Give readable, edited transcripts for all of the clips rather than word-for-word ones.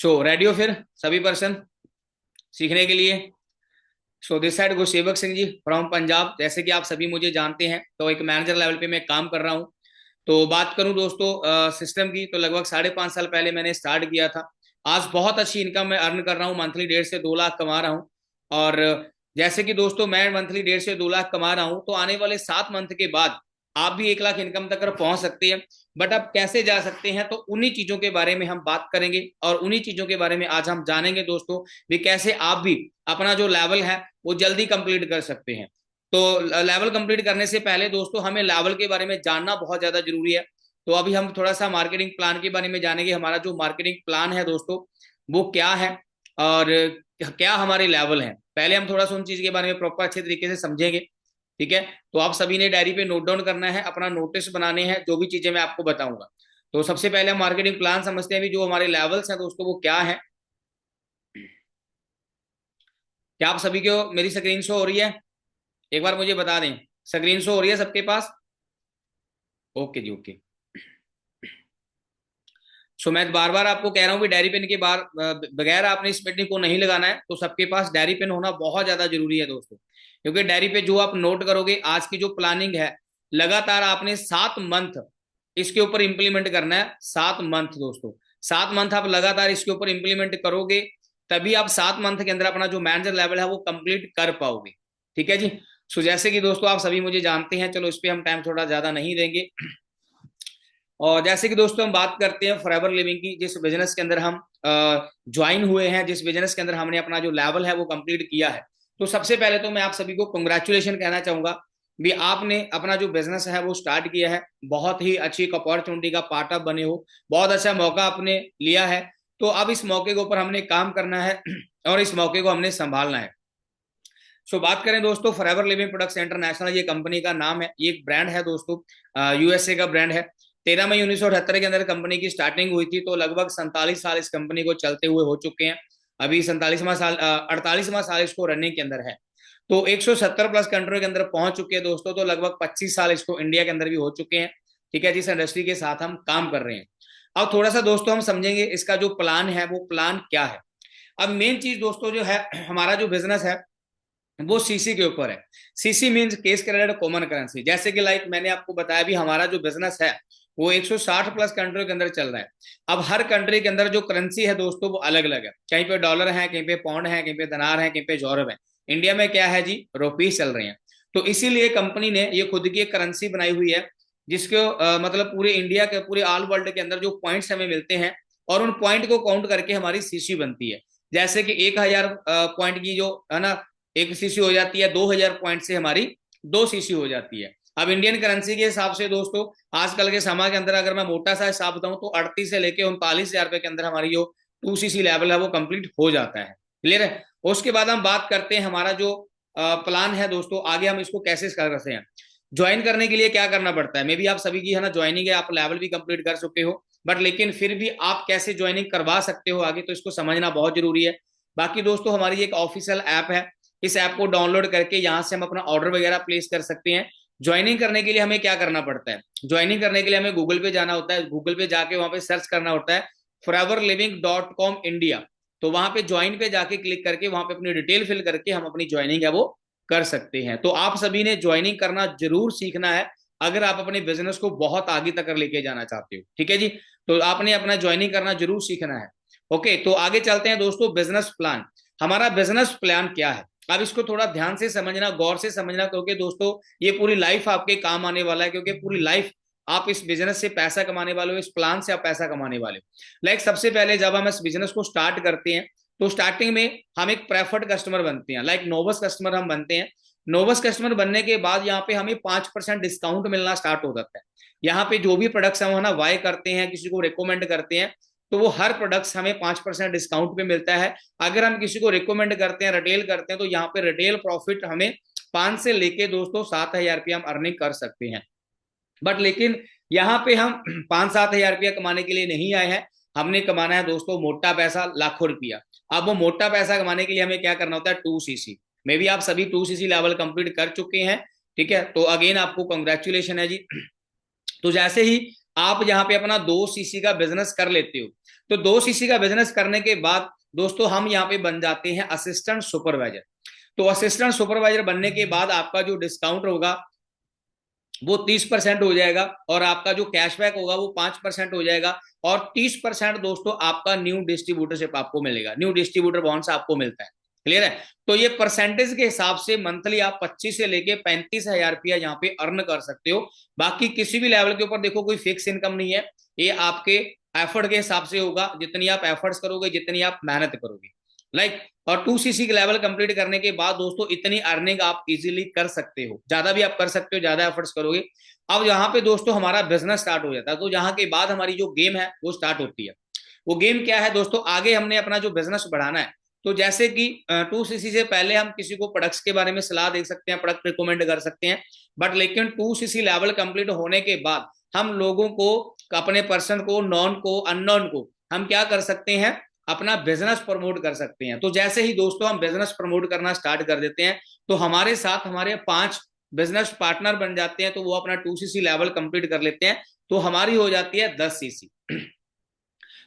So ready हो फिर सभी पर्सन सीखने के लिए। So this side Gursevak Singh ji from Punjab. जैसे कि आप सभी मुझे जानते हैं तो एक मैनेजर लेवल पे मैं काम कर रहा हूँ। तो बात करूं दोस्तों सिस्टम की, तो लगभग 5.5 साल पहले मैंने स्टार्ट किया था। आज बहुत अच्छी इनकम मैं अर्न कर रहा हूँ, मंथली 1.5 से 2 लाख कमा रहा हूँ। और जैसे कि दोस्तों मैं मंथली 1.5 से 2 लाख कमा रहा हूँ, तो आने वाले 7 मंथ के बाद आप भी 1 लाख इनकम तक पहुंच सकते हैं। बट आप कैसे जा सकते हैं, तो उन्हीं चीजों के बारे में हम बात करेंगे और उन्हीं चीजों के बारे में आज हम जानेंगे दोस्तों भी कैसे आप भी अपना जो लेवल है वो जल्दी कंप्लीट कर सकते हैं। तो लेवल कंप्लीट करने से पहले दोस्तों हमें लेवल के बारे में जानना बहुत ज्यादा जरूरी है। तो अभी हम थोड़ा सा मार्केटिंग प्लान के बारे में जानेंगे। हमारा जो मार्केटिंग प्लान है दोस्तों वो क्या है और क्या हमारे लेवल हैं, पहले हम थोड़ा सा उन चीज के बारे में प्रॉपर अच्छे तरीके से समझेंगे। ठीक है, तो आप सभी ने डायरी पे नोट डाउन करना है, अपना नोटिस बनाने हैं जो भी चीजें मैं आपको बताऊंगा। तो सबसे पहले हम मार्केटिंग प्लान समझते हैं भी, जो हमारे लेवल्स हैं दोस्तों वो क्या है। क्या आप सभी को मेरी स्क्रीन शो हो रही है? एक बार मुझे बता दें, स्क्रीन शो हो रही है सबके पास? ओके जी, ओके। सो मैं बार बार आपको कह रहा हूँ कि डायरी पेन के बार बगैर आपने इस मीटिंग को नहीं लगाना है। तो सबके पास डायरी पेन होना बहुत ज्यादा जरूरी है दोस्तों, क्योंकि डायरी पे जो आप नोट करोगे, आज की जो प्लानिंग है लगातार आपने 7 मंथ इसके ऊपर इंप्लीमेंट करना है। 7 मंथ दोस्तों, 7 मंथ आप लगातार इसके ऊपर इंप्लीमेंट करोगे, तभी आप 7 मंथ के अंदर अपना जो मैनेजर लेवल है वो कंप्लीट कर पाओगे। ठीक है जी। सो जैसे कि दोस्तों आप सभी मुझे जानते हैं, चलो इस पे हम टाइम थोड़ा ज्यादा नहीं देंगे। और जैसे कि दोस्तों हम बात करते हैं फॉरएवर लिविंग की, जिस बिजनेस के अंदर हम ज्वाइन हुए हैं, जिस बिजनेस के अंदर हमने अपना जो लेवल है वो कंप्लीट किया है, तो सबसे पहले तो मैं आप सभी को कंग्रेचुलेशन कहना चाहूंगा भी आपने अपना जो बिजनेस है वो स्टार्ट किया है। बहुत ही अच्छी एक अपॉर्चुनिटी का पार्ट आप बने हो, बहुत अच्छा मौका आपने लिया है। तो अब इस मौके के ऊपर हमने काम करना है और इस मौके को हमने संभालना है। सो बात करें दोस्तों, फॉरएवर लिविंग प्रोडक्ट्स इंटरनेशनल ये कंपनी का नाम है, ये एक ब्रांड है दोस्तों, यूएसए का ब्रांड है। 13 मई 1978 के अंदर कंपनी की स्टार्टिंग हुई थी, तो लगभग 47 साल इस कंपनी को चलते हुए हो चुके हैं। अभी 47वां साल 48वां साल इसको रनिंग के अंदर है। तो 170 प्लस कंट्री के अंदर पहुंच चुके हैं दोस्तों। तो लगभग 25 साल इसको इंडिया के अंदर भी हो चुके हैं। ठीक है, जिस इंडस्ट्री के साथ हम काम कर रहे हैं। अब थोड़ा सा दोस्तों हम समझेंगे इसका जो प्लान है वो प्लान क्या है। अब मेन चीज दोस्तों जो है, हमारा जो बिजनेस है वो सीसी के ऊपर है। CC means case credit common currency. जैसे कि लाइक मैंने आपको बताया भी, हमारा जो बिजनेस है वो 160 प्लस कंट्री के अंदर चल रहा है। अब हर कंट्री के अंदर जो करेंसी है दोस्तों वो अलग अलग है, कहीं पे डॉलर है, कहीं पे पाउंड है, कहीं पे दिनार है, कहीं पे यूरो है। इंडिया में क्या है जी, रुपीस चल रहे हैं। तो इसीलिए कंपनी ने ये खुद की एक करेंसी बनाई हुई है, जिसको मतलब पूरे इंडिया के, पूरे ऑल वर्ल्ड के अंदर जो पॉइंट्स हमें मिलते हैं और उन पॉइंट को काउंट करके हमारी सीसी बनती है। जैसे कि 1,000 पॉइंट की जो है ना एक सीसी हो जाती है, 2,000 पॉइंट से हमारी 2 सीसी हो जाती है। अब इंडियन करेंसी के हिसाब से दोस्तों आजकल के समय के अंदर अगर मैं मोटा सा हिसाब बताऊं तो 38 से लेके 39,000 रुपए के अंदर हमारी जो 2 सीसी लेवल है वो कंप्लीट हो जाता है। क्लियर है? उसके बाद हम बात करते हैं हमारा जो प्लान है दोस्तों, आगे हम इसको कैसे कर सकते हैं। ज्वाइन करने के लिए क्या करना पड़ता है, मे भी आप सभी की है ना ज्वाइनिंग है, आप लेवल भी कंप्लीट कर चुके हो, बट लेकिन फिर भी आप कैसे ज्वाइनिंग करवा सकते हो आगे, तो इसको समझना बहुत जरूरी है। बाकी दोस्तों हमारी एक ऑफिशियल ऐप है, इस ऐप को डाउनलोड करके यहाँ से हम अपना ऑर्डर वगैरह प्लेस कर सकते हैं। ज्वाइनिंग करने के लिए हमें क्या करना पड़ता है, ज्वाइनिंग करने के लिए हमें गूगल पे जाना होता है, गूगल पे जाके वहां पे सर्च करना होता है foreverliving.com India। तो वहां पे ज्वाइन पे जाके क्लिक करके वहां पे अपनी डिटेल फिल करके हम अपनी ज्वाइनिंग है वो कर सकते हैं। तो आप सभी ने ज्वाइनिंग करना जरूर सीखना है अगर आप अपने बिजनेस को बहुत आगे तक लेके जाना चाहते हो। ठीक है जी, तो आपने अपना ज्वाइनिंग करना जरूर सीखना है। ओके, तो आगे चलते हैं दोस्तों, बिजनेस प्लान। हमारा बिजनेस प्लान क्या है, अब इसको थोड़ा ध्यान से समझना, गौर से समझना, क्योंकि दोस्तों ये पूरी लाइफ आपके काम आने वाला है, क्योंकि पूरी लाइफ आप इस बिजनेस से पैसा कमाने वाले हो, इस प्लान से आप पैसा कमाने वाले हो। लाइक सबसे पहले जब हम इस बिजनेस को स्टार्ट करते हैं तो स्टार्टिंग में हम एक प्रेफर्ड कस्टमर बनते हैं, लाइक नोवस कस्टमर हम बनते हैं। नोवस कस्टमर बनने के बाद यहाँ पे हमें 5% डिस्काउंट मिलना स्टार्ट हो जाता है। यहाँ पे जो भी प्रोडक्ट्स हम है ना बाय करते हैं, किसी को रिकमेंड करते हैं, तो वो हर प्रोडक्ट्स हमें 5% डिस्काउंट पे मिलता है। अगर हम किसी को रिकमेंड करते हैं, रिटेल करते हैं, तो यहाँ पे रिटेल प्रॉफिट हमें 5 से लेके दोस्तों 7,000 रुपया हम अर्निंग कर सकते हैं। बट लेकिन यहाँ पे हम 5-7 हजार रुपया कमाने के लिए नहीं आए हैं, हमने कमाना है दोस्तों मोटा पैसा, लाखों रुपया। अब वो मोटा पैसा कमाने के लिए हमें क्या करना होता है, 2 सीसी। मे भी आप सभी 2 सीसी लेवल कंप्लीट कर चुके हैं। ठीक है, तो अगेन आपको कंग्रेचुलेशन है जी। तो जैसे ही आप यहाँ पे अपना 2 सीसी का बिजनेस कर लेते हो, तो 2 सीसी का बिजनेस करने के बाद दोस्तों हम यहाँ पे बन जाते हैं असिस्टेंट सुपरवाइजर। तो असिस्टेंट सुपरवाइजर बनने के बाद आपका जो डिस्काउंट होगा वो 30% हो जाएगा, और आपका जो कैशबैक होगा वो 5% हो जाएगा, और 30% दोस्तों आपका न्यू डिस्ट्रीब्यूटरशिप आपको मिलेगा, न्यू डिस्ट्रीब्यूटर बॉन्ड्स आपको मिलता है। क्लियर है? तो ये परसेंटेज के हिसाब से मंथली आप 25 से लेके 35,000 रुपया यहाँ पे अर्न कर सकते हो। बाकी किसी भी लेवल के ऊपर देखो कोई फिक्स इनकम नहीं है, ये आपके एफर्ट के हिसाब से होगा, जितनी आप एफर्ट्स करोगे, जितनी आप मेहनत करोगे। लाइक और 2 सीसी के लेवल कंप्लीट करने के बाद दोस्तों इतनी अर्निंग आप इजीली कर सकते हो, ज्यादा भी आप कर सकते हो, ज्यादा एफर्ट्स करोगे। अब यहाँ पे दोस्तों हमारा बिजनेस स्टार्ट हो जाता है, तो यहाँ के बाद हमारी जो गेम है वो स्टार्ट होती है। वो गेम क्या है दोस्तों, आगे हमने अपना जो बिजनेस बढ़ाना है, तो जैसे कि 2 सीसी से पहले हम किसी को प्रोडक्ट्स के बारे में सलाह दे सकते हैं, प्रोडक्ट रिकमेंड कर सकते हैं, बट लेकिन 2 सीसी लेवल कंप्लीट होने के बाद हम लोगों को, अपने पर्सन को, नॉन को, अननोन को हम क्या कर सकते हैं, अपना बिजनेस प्रमोट कर सकते हैं। तो जैसे ही दोस्तों हम बिजनेस प्रमोट करना स्टार्ट कर देते हैं, तो हमारे साथ हमारे 5 बिजनेस पार्टनर बन जाते हैं, तो वो अपना 2 सीसी लेवल कंप्लीट कर लेते हैं, तो हमारी हो जाती है 10 सीसी।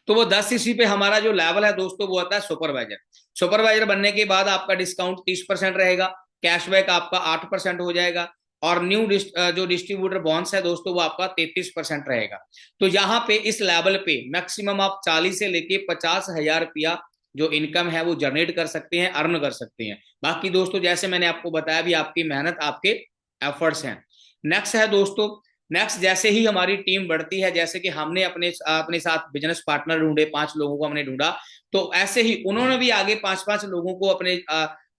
तो वो 10 सीसी पे हमारा जो लेवल है दोस्तों वो आता है सुपरवाइजर। सुपरवाइजर बनने के बाद आपका डिस्काउंट 30% रहेगा, कैशबैक आपका 8% हो जाएगा, और न्यू जो डिस्ट्रीब्यूटर बॉन्स है दोस्तों वो आपका 33% रहेगा। तो यहाँ पे इस लेवल पे मैक्सिमम आप 40 से लेके 50,000 रुपया जो इनकम है वो जनरेट कर सकते हैं, अर्न कर सकते हैं। बाकी दोस्तों जैसे मैंने आपको बताया भी, आपकी मेहनत, आपके एफर्ट्स हैं। नेक्स्ट है दोस्तों, नेक्स्ट जैसे ही हमारी टीम बढ़ती है, जैसे कि हमने अपने अपने साथ बिजनेस पार्टनर ढूंढे, 5 लोगों को हमने ढूंढा, तो ऐसे ही उन्होंने भी आगे 5-5 लोगों को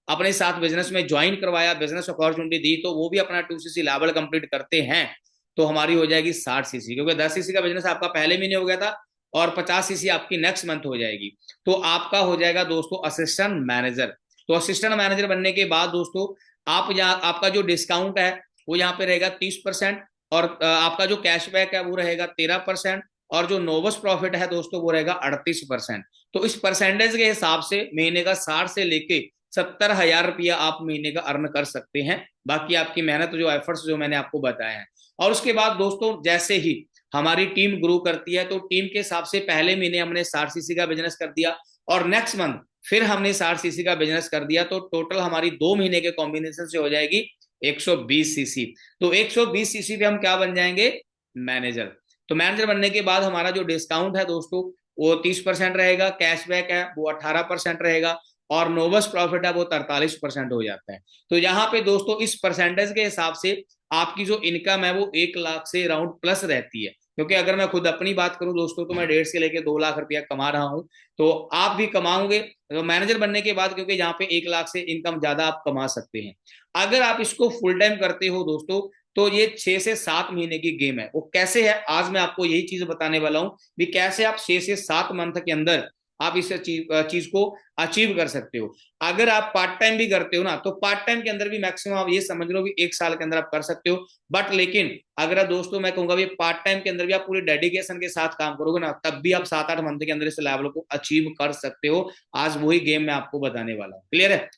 अपने साथ बिजनेस में ज्वाइन करवाया, बिजनेस अपॉर्चुनिटी दी, तो वो भी अपना 2 सीसी लेवल कंप्लीट करते हैं, तो हमारी हो जाएगी 60 सीसी, क्योंकि 10 सीसी का बिजनेस आपका पहले महीने हो गया था, और 50 सीसी आपकी नेक्स्ट मंथ हो जाएगी। तो आपका हो जाएगा दोस्तों असिस्टेंट मैनेजर। तो असिस्टेंट मैनेजर बनने के बाद दोस्तों आप यहाँ, आपका जो डिस्काउंट है वो यहाँ पे रहेगा 30%, और आपका जो कैशबैक है वो रहेगा 13%, और जो नोवस प्रॉफिट है दोस्तों वो रहेगा 38%। तो इस परसेंटेज के हिसाब से महीने का 60 से लेके 70,000 रुपया आप महीने का अर्न कर सकते हैं। बाकी आपकी मेहनत, जो एफर्ट्स जो मैंने आपको बताए हैं। और उसके बाद दोस्तों जैसे ही हमारी टीम ग्रो करती है, तो टीम के हिसाब से पहले महीने हमने 60 सीसी का बिजनेस कर दिया, और नेक्स्ट मंथ फिर हमने 60 सीसी का बिजनेस कर दिया, तो टोटल हमारी 2 महीने के कॉम्बिनेशन से हो जाएगी 120 सीसी। तो 120 सीसी पे हम क्या बन जाएंगे, मैनेजर। तो मैनेजर बनने के बाद हमारा जो डिस्काउंट है दोस्तों वो 30% रहेगा, कैशबैक है वो 18% रहेगा, और नोवस प्रॉफिट है वो 43% हो जाता है। तो यहाँ पे दोस्तों इस परसेंटेज के हिसाब से आपकी जो इनकम है वो 1 लाख से राउंड प्लस रहती है, क्योंकि अगर मैं खुद अपनी बात करूं दोस्तों, तो मैं 1.5 से लेके 2 लाख रुपया कमा रहा हूं, तो आप भी कमाओगे तो मैनेजर बनने के बाद, क्योंकि यहाँ पे 1 लाख से इनकम ज्यादा आप कमा सकते हैं। अगर आप इसको फुल टाइम करते हो दोस्तों, तो ये 6 से 7 महीने की गेम है। वो कैसे है, आज मैं आपको यही चीज बताने वाला हूं भी, कैसे आप 6 से 7 मंथ के अंदर आप इस चीज को अचीव कर सकते हो। अगर आप पार्ट टाइम भी करते हो ना, तो पार्ट टाइम के अंदर भी मैक्सिमम आप ये समझ लो कि 1 साल के अंदर आप कर सकते हो। बट लेकिन अगर दोस्तों मैं कहूंगा भी पार्ट टाइम के अंदर भी आप पूरी डेडिकेशन के साथ काम करोगे ना, तब भी आप 7-8 मंथ के अंदर इस लेवल को अचीव कर सकते हो। आज वही गेम मैं आपको बताने वाला हूँ। क्लियर है?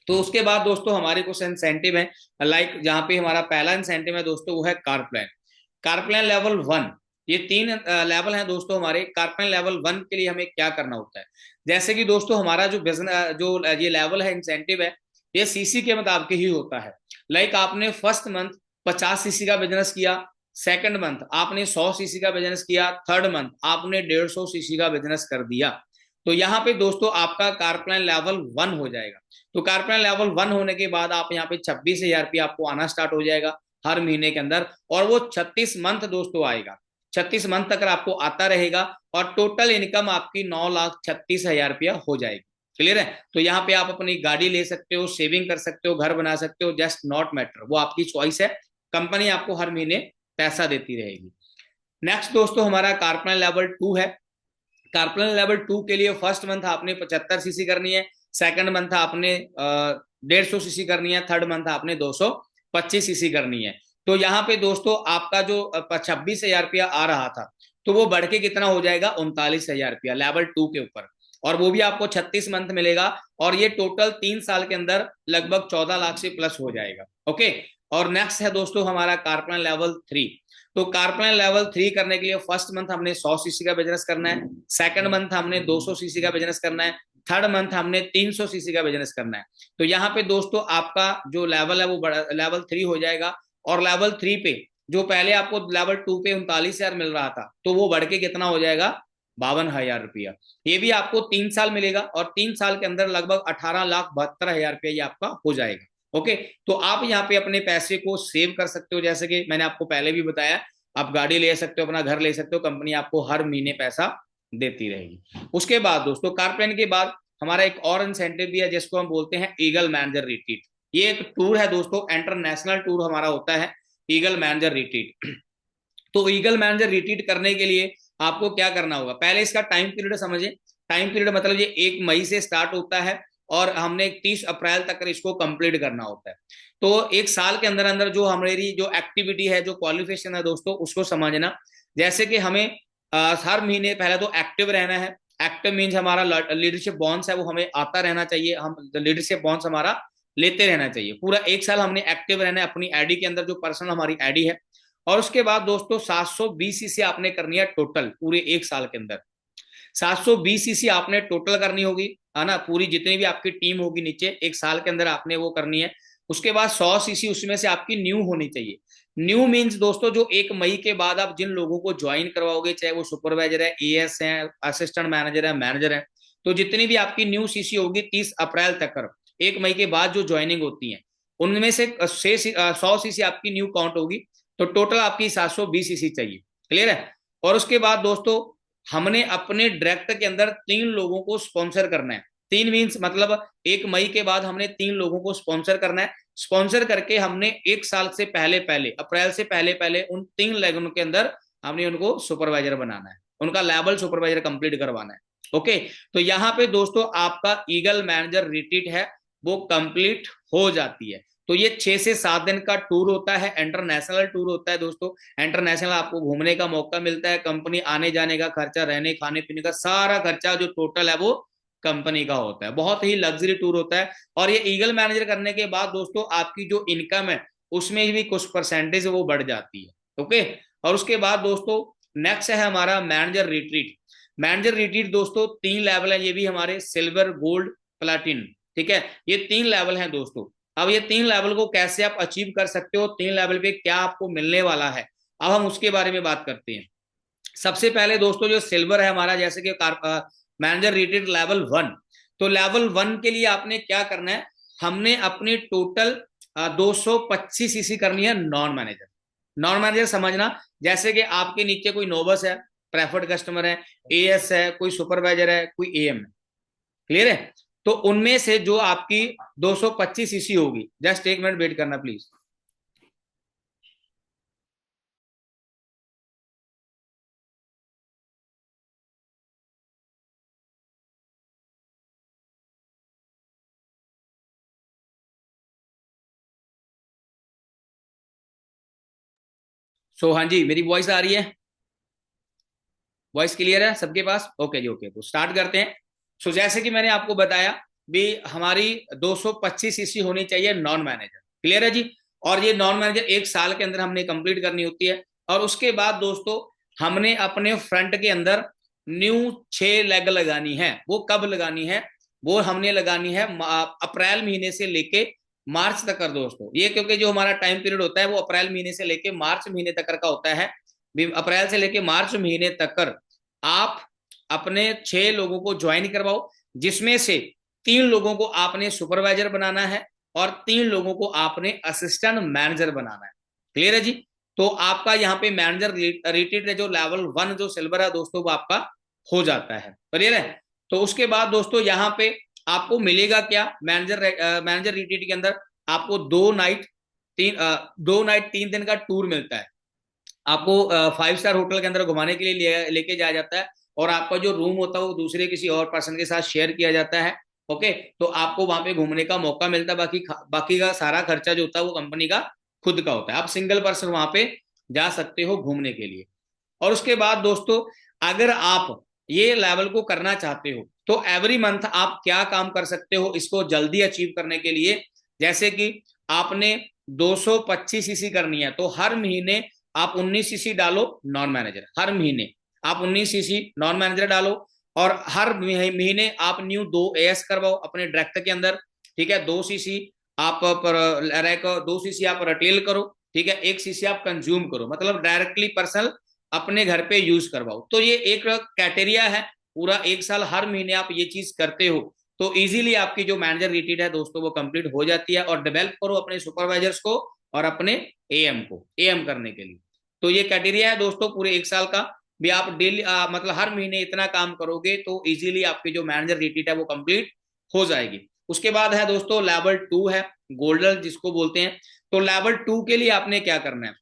तो उसके बाद दोस्तों हमारे कुछ इंसेंटिव है, लाइक जहां पे हमारा पहला इंसेंटिव है दोस्तों वो है car plan. Car plan level 1, ये 3 लेवल हैं दोस्तों हमारे। कार प्लान लेवल 1 के लिए हमें क्या करना होता है, जैसे कि दोस्तों हमारा जो बिजनेस, जो ये लेवल है, इंसेंटिव है, ये सीसी के मुताबिक ही होता है। लाइक आपने फर्स्ट मंथ 50 सीसी का बिजनेस किया, सेकंड मंथ आपने 100 सीसी का बिजनेस किया, थर्ड मंथ आपने 150 सीसी का बिजनेस कर दिया, तो यहाँ पे दोस्तों आपका कार प्लान लेवल 1 हो जाएगा। तो कार प्लान लेवल 1 होने के बाद आप यहाँ पे 26,000 रुपया आपको आना स्टार्ट हो जाएगा हर महीने के अंदर, और वो 36 मंथ दोस्तों आएगा। 36 मंथ तक आपको आता रहेगा, और टोटल इनकम आपकी 9,36,000 रुपया हो जाएगी। क्लियर है? तो यहाँ पे आप अपनी गाड़ी ले सकते हो, सेविंग कर सकते हो, घर बना सकते हो, जस्ट नॉट मैटर, वो आपकी चॉइस है। कंपनी आपको हर महीने पैसा देती रहेगी। नेक्स्ट दोस्तों हमारा कार प्लान लेवल 2 है। कार प्लान लेवल 2 के लिए फर्स्ट मंथ आपने 75 सीसी करनी है, सेकंड मंथ आपने 150 सीसी करनी है, थर्ड मंथ आपने 225 सीसी करनी है। तो यहाँ पे दोस्तों आपका जो 26,000 रुपया आ रहा था, तो वो बढ़ के कितना हो जाएगा, 39,000 रुपया लेवल 2 के ऊपर, और वो भी आपको 36 मंथ मिलेगा, और ये टोटल 3 साल के अंदर लगभग 14 लाख से प्लस हो जाएगा। ओके, और नेक्स्ट है दोस्तों हमारा कार प्लान लेवल 3। तो कार प्लान लेवल 3 करने के लिए फर्स्ट मंथ हमने 100 सीसी का बिजनेस करना है, सेकंड मंथ हमने 200 सीसी का बिजनेस करना है, थर्ड मंथ हमने 300 सीसी का बिजनेस करना है। तो यहाँ पे दोस्तों आपका जो लेवल है वो लेवल 3 हो जाएगा। और लेवल 3 पे जो पहले आपको लेवल 2 पे 39,000 मिल रहा था, तो वो बढ़ के कितना हो जाएगा, 52,000 रुपया। ये भी आपको 3 साल मिलेगा और 3 साल के अंदर लगभग 18,72,000 रुपया ये आपका हो जाएगा। ओके, तो आप यहाँ पे अपने पैसे को सेव कर सकते हो। जैसे कि मैंने आपको पहले भी बताया, आप गाड़ी ले सकते हो, अपना घर ले सकते हो, कंपनी आपको हर महीने पैसा देती रहेगी। उसके बाद दोस्तों कार प्लान के बाद हमारा एक और इंसेंटिव भी है जिसको हम बोलते हैं ईगल मैनेजर रिट्रीट। ये एक टूर है दोस्तों, इंटरनेशनल टूर हमारा होता है ईगल मैनेजर रिट्रीट। तो ईगल मैनेजर रिट्रीट करने के लिए आपको क्या करना होगा, पहले इसका टाइम पीरियड समझे। टाइम पीरियड मतलब ये 1 मई से स्टार्ट होता है और हमने 30 अप्रैल तक इसको कंप्लीट करना होता है। तो 1 साल के अंदर अंदर जो हमारी जो एक्टिविटी है, जो क्वालिफिकेशन है दोस्तों, उसको समझना। जैसे कि हमें हर महीने पहले तो एक्टिव रहना है। एक्टिव मीन्स हमारा लीडरशिप बॉन्स है वो हमें आता रहना चाहिए, हम लीडरशिप बॉन्स हमारा लेते रहना चाहिए। पूरा 1 साल हमने एक्टिव रहना है अपनी आईडी के अंदर, जो पर्सनल हमारी आईडी है। और उसके बाद दोस्तों 720 सीसी आपने करनी है टोटल पूरे 1 साल के अंदर। 720 सीसी आपने टोटल करनी होगी, है ना, पूरी जितनी भी आपकी टीम होगी नीचे 1 साल के अंदर आपने वो करनी है। उसके बाद 100 सीसी उसमें से आपकी न्यू होनी चाहिए। न्यू मींस दोस्तों जो 1 मई के बाद आप जिन लोगों को ज्वाइन करवाओगे, चाहे वो सुपरवाइजर है, एएस है, असिस्टेंट मैनेजर है, मैनेजर है, तो जितनी भी आपकी न्यू सीसी होगी 30 अप्रैल तक कर 1 मई के बाद जो ज्वाइनिंग होती है, उनमें से 100 सीसी आपकी न्यू काउंट होगी। तो टोटल आपकी 720 सीसी चाहिए। क्लियर है। और उसके बाद दोस्तों हमने अपने डायरेक्ट के अंदर 3 लोगों को स्पॉन्सर करना है। 3 मीन्स मतलब 1 मई के बाद हमने 3 लोगों को स्पॉन्सर करना है। स्पॉन्सर करके हमने 1 साल से पहले पहले, अप्रैल से पहले पहले उन 3 लेगनों के अंदर हमने उनको सुपरवाइजर बनाना है, उनका लेवल सुपरवाइजर कंप्लीट करवाना है। ओके, तो यहाँ पे दोस्तों आपका ईगल मैनेजर रिट्रीट है वो कंप्लीट हो जाती है। तो ये 6 से 7 दिन का टूर होता है, इंटरनेशनल टूर होता है दोस्तों। इंटरनेशनल आपको घूमने का मौका मिलता है, कंपनी आने जाने का खर्चा, रहने खाने पीने का सारा खर्चा जो टोटल है वो कंपनी का होता है। बहुत ही लग्जरी टूर होता है। और ये ईगल मैनेजर करने के बाद दोस्तों आपकी जो इनकम है उसमें भी कुछ परसेंटेज वो बढ़ जाती है। ओके, और उसके बाद दोस्तों नेक्स्ट है हमारा मैनेजर रिट्रीट। मैनेजर रिट्रीट दोस्तों 3 लेवल है, ये भी हमारे सिल्वर, गोल्ड, प्लेटिनम। ठीक है, ये 3 लेवल हैं दोस्तों। अब ये 3 लेवल को कैसे आप अचीव कर सकते हो, 3 लेवल पे क्या आपको मिलने वाला है, अब हम उसके बारे में बात करते हैं। सबसे पहले दोस्तों जो सिल्वर है हमारा, जैसे कि मैनेजर रेटेड लेवल 1, तो लेवल 1 के लिए आपने क्या करना है, हमने अपनी टोटल 225 सीसी करनी है नॉन मैनेजर। नॉन मैनेजर समझना, जैसे कि आपके नीचे कोई नोबस है, प्रेफर्ड कस्टमर है, एएस है, कोई सुपरवाइजर है, कोई एएम है। क्लियर है। तो उनमें से जो आपकी 225 सीसी होगी, जस्ट 1 मिनट वेट करना प्लीज। हाँ जी, मेरी वॉइस आ रही है, वॉइस क्लियर है सबके पास? ओके जी, ओके, तो स्टार्ट करते हैं। जैसे कि मैंने आपको बताया भी, हमारी 225 सीसी होनी चाहिए नॉन मैनेजर। क्लियर है जी। और ये नॉन मैनेजर 1 साल के अंदर हमने कंप्लीट करनी होती है। और उसके बाद दोस्तों हमने अपने फ्रंट के अंदर न्यू 6 लेग लगानी है। वो कब लगानी है, वो हमने लगानी है अप्रैल महीने से लेके मार्च तक कर दोस्तों। ये क्योंकि जो हमारा टाइम पीरियड होता है वो अप्रैल महीने से लेके मार्च महीने तक का होता है। अप्रैल से लेके मार्च महीने तक कर आप अपने 6 लोगों को ज्वाइन करवाओ, जिसमें से 3 लोगों को आपने सुपरवाइजर बनाना है और 3 लोगों को आपने असिस्टेंट मैनेजर बनाना है। क्लियर है जी। तो आपका यहाँ पे मैनेजर रेटेड जो लेवल 1 जो सिल्वर है दोस्तों वो आपका हो जाता है। क्लियर है। तो उसके बाद दोस्तों यहाँ पे आपको मिलेगा क्या, मैनेजर रेटेड के अंदर आपको 2 नाइट 3 दिन का टूर मिलता है। आपको 5 स्टार होटल के अंदर घुमाने के लिए लेके जाया जाता है और आपका जो रूम होता है वो दूसरे किसी और पर्सन के साथ शेयर किया जाता है। ओके, तो आपको वहां पे घूमने का मौका मिलता है। बाकी का सारा खर्चा जो होता है वो कंपनी का खुद का होता है। आप सिंगल पर्सन वहां पे जा सकते हो घूमने के लिए। और उसके बाद दोस्तों अगर आप ये लेवल को करना चाहते हो तो एवरी मंथ आप क्या काम कर सकते हो इसको जल्दी अचीव करने के लिए, जैसे कि आपने 225 सीसी करनी है, तो हर महीने आप 19 सीसी डालो नॉन मैनेजर, हर महीने आप 19 सीसी नॉन मैनेजर डालो, और हर महीने आप न्यू 2 एएस करवाओ अपने डायरेक्ट के अंदर, ठीक है। 2 सीसी आप 2 सीसी आप रिटेल करो, ठीक है। 1 सीसी आप कंज्यूम करो, मतलब डायरेक्टली पर्सनल अपने घर पे यूज करवाओ। तो ये एक क्राइटेरिया है, पूरा 1 साल हर महीने आप ये चीज करते हो तो इजीली आपकी जो मैनेजर रिट्रीट है दोस्तों वो कंप्लीट हो जाती है। और डेवलप करो अपने सुपरवाइजर्स को और अपने एएम को, एएम करने के लिए। तो ये क्राइटेरिया है दोस्तों पूरे 1 साल का भी, आप डेली मतलब हर महीने इतना काम करोगे तो इजीली आपकी जो मैनेजर रिट्रीट है वो कंप्लीट हो जाएगी। उसके बाद है दोस्तों लेवल 2 है, गोल्डन जिसको बोलते हैं। तो लेवल 2 के लिए आपने क्या करना है,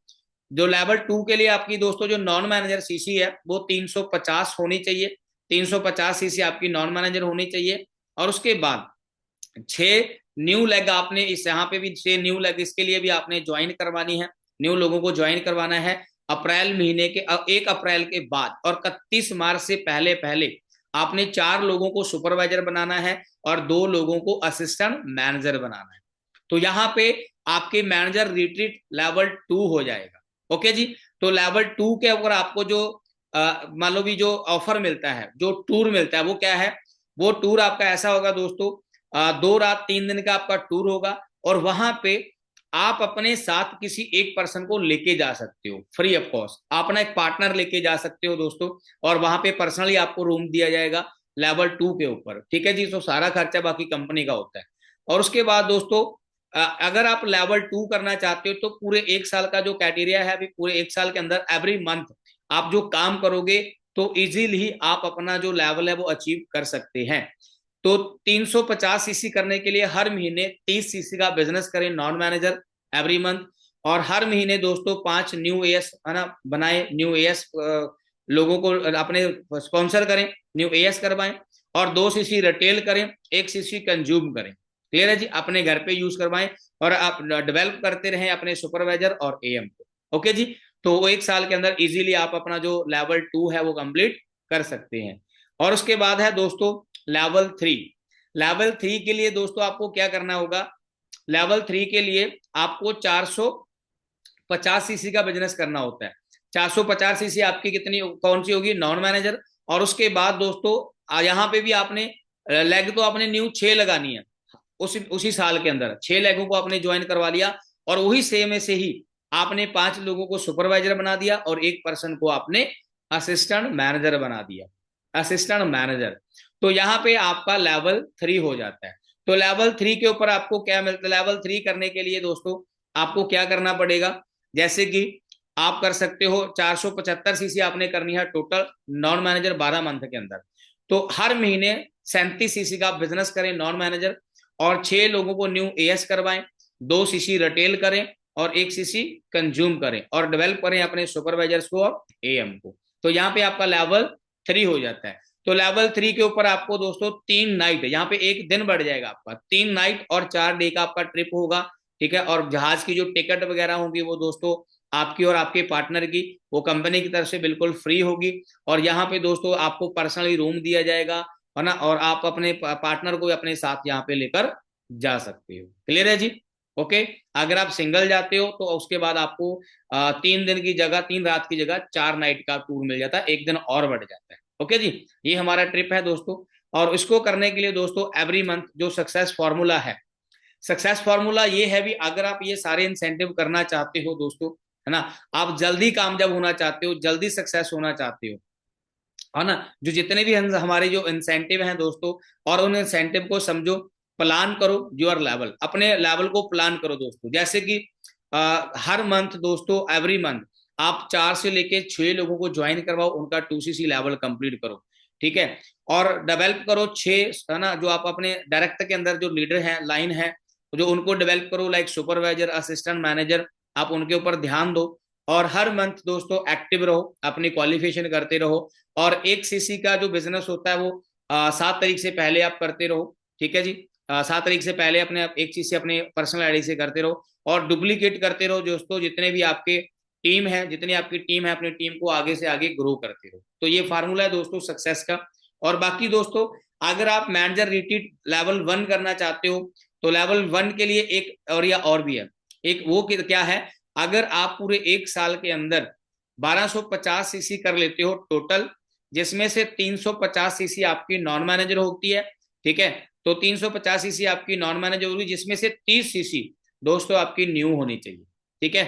जो लेवल 2 के लिए आपकी दोस्तों जो नॉन मैनेजर सीसी है वो 350 होनी चाहिए, 350 सीसी आपकी नॉन मैनेजर होनी चाहिए। और उसके बाद 6 न्यू लेग आपने इस यहाँ पे भी 6 न्यू लेग इसके लिए भी आपने ज्वाइन करवानी है, न्यू लोगों को ज्वाइन करवाना है अप्रैल महीने के 1 अप्रैल के बाद, और 31 मार्च से पहले पहले आपने 4 लोगों को सुपरवाइजर बनाना है और 2 लोगों को असिस्टेंट मैनेजर बनाना है। तो यहाँ पे आपके मैनेजर रिट्रीट लेवल 2 हो जाएगा। ओके जी। तो लेवल 2 के ऊपर आपको जो मान लो भी जो ऑफर मिलता है, जो टूर मिलता है वो क्या है, वो टूर आपका ऐसा होगा दोस्तों, 2 रात 3 दिन का आपका टूर होगा, और वहां पे आप अपने साथ किसी एक पर्सन को लेके जा सकते हो फ्री ऑफ कॉस्ट, आप अपना एक पार्टनर लेके जा सकते हो दोस्तों, और वहां पे पर्सनली आपको रूम दिया जाएगा लेवल 2 के ऊपर, ठीक है जी। तो सारा खर्चा बाकी कंपनी का होता है। और उसके बाद दोस्तों अगर आप लेवल 2 करना चाहते हो तो पूरे 1 साल का जो क्राइटेरिया है, अभी पूरे 1 साल के अंदर एवरी मंथ आप जो काम करोगे तो इजीली ही आप अपना जो लेवल है वो अचीव कर सकते हैं। तो 350 सीसी करने के लिए हर महीने 30 सीसी का बिजनेस करें नॉन मैनेजर एवरी मंथ, और हर महीने दोस्तों 5 न्यू एएस है ना बनाए, न्यू एएस लोगों को अपने स्पॉन्सर करें, न्यू एएस करवाएं, और 2 सीसी रिटेल करें, 1 सीसी कंज्यूम करें। क्लियर है जी, अपने घर पे यूज करवाएं और आप डेवलप करते रहें अपने सुपरवाइजर और एएम को। ओके जी। तो वो 1 साल के अंदर इजीली आप अपना जो लेवल 2 है वो कंप्लीट कर सकते हैं। और उसके बाद है दोस्तों लेवल 3। लेवल 3 के लिए दोस्तों आपको क्या करना होगा, लेवल 3 के लिए आपको 450 सीसी का बिजनेस करना होता है। 450 सीसी आपकी कितनी कौन सी होगी, नॉन मैनेजर। और उसके बाद दोस्तों यहाँ पे भी आपने लेग तो आपने न्यू 6 लगानी है, उसी साल के अंदर 6 लेगों को आपने ज्वाइन करवा लिया, और वही सेम में से ही आपने 5 लोगों को सुपरवाइजर बना दिया और 1 पर्सन को आपने असिस्टेंट मैनेजर बना दिया, असिस्टेंट मैनेजर। तो यहाँ पे आपका लेवल 3 हो जाता है। तो लेवल 3 के ऊपर आपको क्या मिलता है, लेवल 3 करने के लिए दोस्तों आपको क्या करना पड़ेगा, जैसे कि आप कर सकते हो 475 सीसी आपने करनी है टोटल नॉन मैनेजर 12 मंथ के अंदर। तो हर महीने 37 सीसी का बिजनेस करें नॉन मैनेजर, और 6 लोगों को न्यू एएस करवाएं, 2 सीसी रिटेल करें और 1 सीसी कंज्यूम करें, और डेवलप करें अपने सुपरवाइजर्स को और एएम को। तो यहाँ पे आपका लेवल 3 हो जाता है। तो लेवल 3 के ऊपर आपको दोस्तों 3 नाइट, यहाँ पे 1 दिन बढ़ जाएगा आपका, 3 नाइट और 4 डे का आपका ट्रिप होगा, ठीक है। और जहाज की जो टिकट वगैरह होगी वो दोस्तों आपकी और आपके पार्टनर की, वो कंपनी की तरफ से बिल्कुल फ्री होगी। और यहाँ पे दोस्तों आपको पर्सनली रूम दिया जाएगा, है ना, और आप अपने पार्टनर को अपने साथ यहाँ पे लेकर जा सकते हो। क्लियर है जी। ओके। अगर आप सिंगल जाते हो तो उसके बाद आपको 3 दिन की जगह, 3 रात की जगह 4 नाइट का टूर मिल जाता है, 1 दिन और बढ़ जाता है। ओके जी। ये हमारा ट्रिप है दोस्तों। और इसको करने के लिए दोस्तों एवरी मंथ जो सक्सेस फॉर्मूला है, सक्सेस फॉर्मूला ये है भी, अगर आप ये सारे इंसेंटिव करना चाहते हो दोस्तों, है ना, आप जल्दी कामयाब होना चाहते हो, जल्दी सक्सेस होना चाहते हो, है ना, जो जितने भी हमारे जो इंसेंटिव हैं दोस्तों, और उन इंसेंटिव को समझो, प्लान करो योर लेवल, अपने लेवल को प्लान करो दोस्तों। जैसे कि हर मंथ दोस्तों एवरी मंथ आप 4 से लेके 6 लोगों को ज्वाइन करवाओ, उनका 2 सीसी लेवल कंप्लीट करो, ठीक है। और डेवलप करो 6, है ना, जो आप अपने डायरेक्टर के अंदर जो लीडर हैं, लाइन है, जो उनको डेवलप करो, लाइक सुपरवाइजर, असिस्टेंट मैनेजर, आप उनके ऊपर ध्यान दो। और हर मंथ दोस्तों एक्टिव रहो, अपनी क्वालिफिकेशन करते रहो, और 1 सीसी का जो बिजनेस होता है वो 7 तारीख से पहले आप करते रहो, ठीक है जी। 7 तारीख से पहले अपने 1 सीसी अपने पर्सनल आईडी से करते रहो, और डुप्लीकेट करते रहो दोस्तों, जितने भी आपके टीम है, जितनी आपकी टीम है, अपनी टीम को आगे से आगे ग्रो करते रहो। तो ये फार्मूला है दोस्तों सक्सेस का। और बाकी दोस्तों अगर आप मैनेजर रिट्रीट लेवल 1 करना चाहते हो तो लेवल 1 के लिए एक और भी है, एक वो क्या है, अगर आप पूरे 1 साल के अंदर 1250 सीसी कर लेते हो टोटल, जिसमें से 350 सीसी आपकी नॉन मैनेजर होती है, ठीक है, तो 350 सीसी आपकी नॉन मैनेजर होगी, जिसमें से 30 सीसी दोस्तों आपकी न्यू होनी चाहिए, ठीक है,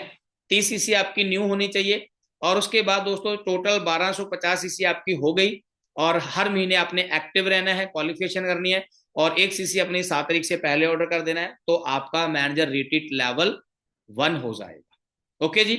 30 सीसी आपकी न्यू होनी चाहिए। और उसके बाद दोस्तों टोटल 1250 सीसी आपकी हो गई, और हर महीने आपने एक्टिव रहना है, क्वालिफिकेशन करनी है, और 1 सीसी अपनी 7 तारीख से पहले ऑर्डर कर देना है, तो आपका मैनेजर रेटेड लेवल 1 हो जाएगा। ओके जी,